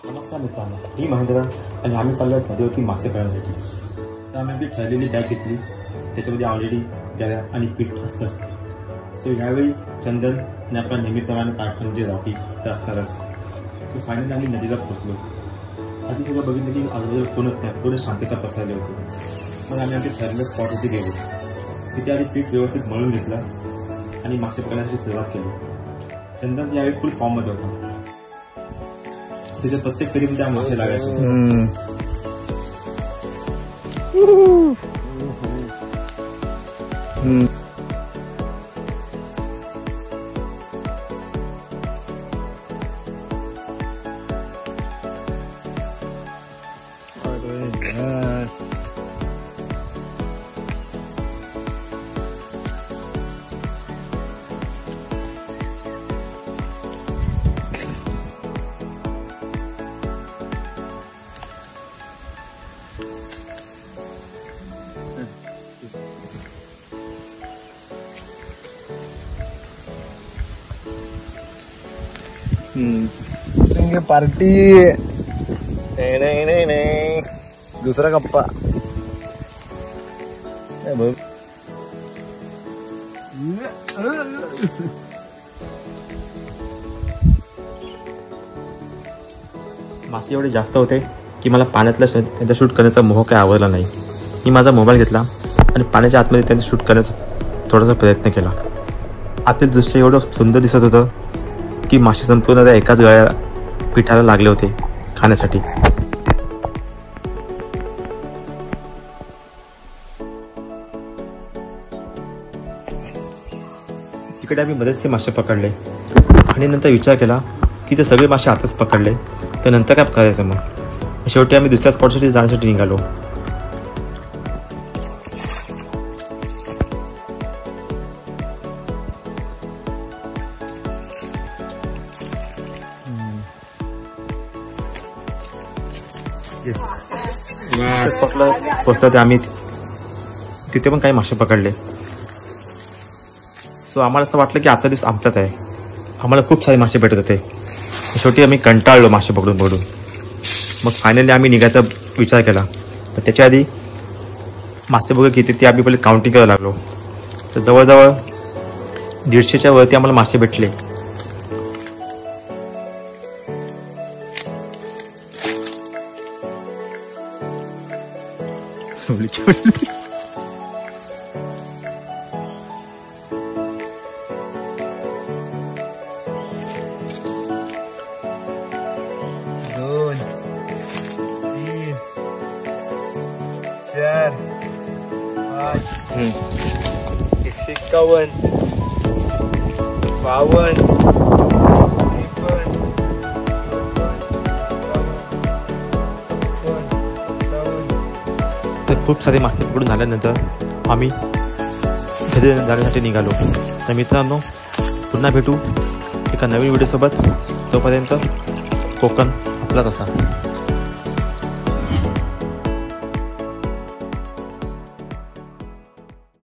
नमस्कार मित्रांनो, मी महेंद्र आणि आम्ही चाललो आहोत नदीवरती मासे पकडण्यासाठी. तर आम्ही आपली ठरलेली बॅग घेतली, त्याच्यामध्ये ऑलरेडी गॅरा आणि पीठ असतं. सो यावेळी चंदन आणि आपल्या नेहमीप्रमाणे कारखान्याची राखी तर असणारच. सो फायनली आम्ही नदीला पोहोचलो. आधी सगळं बघितलं की आजूबाजूला कोणच नाही, थोडी शांतता पसरली होती. मग आम्ही आमच्या ठरलेल्या स्पॉटवरती गेलो. तिथे आधी पीठ व्यवस्थित मळून घेतला आणि मासे पकडण्यासाठी सुरुवात केली. चंदन यावेळी फुल फॉर्ममध्ये होता. तिथे प्रत्येक तरी त्या मासे लागायचे. पार्टी नाही दुसरा गप्पा मासे एवढे जास्त होते की मला पाण्यातलं त्यांचा शूट करण्याचा मोह काही आवडला नाही. मी माझा मोबाईल घेतला आणि पाण्याच्या आतमध्ये त्यांचा शूट करण्याचा थोडासा प्रयत्न केला. आतील दृश्य एवढं सुंदर दिसत होतं की मासे संपूर्ण त्या एकाच गळ्या पिठाला लागले होते खाण्यासाठी. तिकडे आम्ही बरेचसे मासे पकडले आणि नंतर विचार केला की ते सगळे मासे आताच पकडले तर नंतर काय करायचं. मग शेवटी आम्ही दुसऱ्या स्पॉटसाठी जाण्यासाठी निघालो. पोचलो आम्ही तिथे पण काही मासे पकडले. सो आम्हाला असं वाटलं की आजचा दिवस आमचाच आहे. आम्हाला खूप सारे मासे भेटत होते. शेवटी आम्ही कंटाळलो मासे पकडून. मग फायनली आम्ही निघायचा विचार केला. तर त्याच्या आधी मासे बघा किती ते आम्ही पहिले काउंटिंग करायला लागलो. तर जवळजवळ 150च्या वरती आम्हाला मासे भेटले. दोन, तीन, चार, 151, 52, 53. खूप सारे मासे पकडून झाल्यानंतर आम्ही घरी जाण्यासाठी निघालो. तर मित्रांनो, पुन्हा भेटू एका नवीन व्हिडिओसोबत. तोपर्यंत कोकण आपलाच असा.